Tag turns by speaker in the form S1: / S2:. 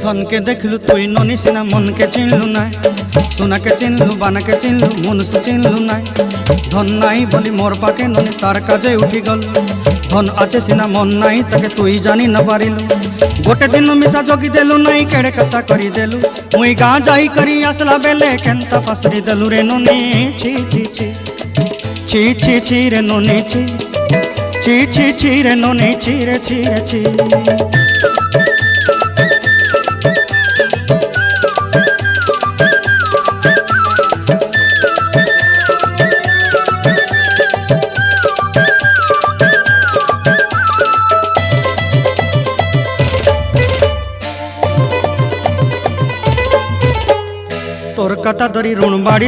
S1: धन के देखलू तुई ननी सिना मन के चिन्हलू ना, सोना के चिन्हलू बाना के चिन्हलू मनुष्य चिन्हलू ना। धन नाई बोली मोर पाके ननी तार काजे उठी गल, धन आचे सिना मन नाई ताके तुई जानी न पारिलु। गोटे दिन मिसा जगी देलु नाई केड़े कथा करी देलु, मुई गाँ जाई करी आसला बेले केंता फासरी देलु रे ननी। छी छी छी छी छी छी रे ननी छी छी छी छी रे ननी छी रे छी रे छी। तोर कथा धरी ऋण बाड़ी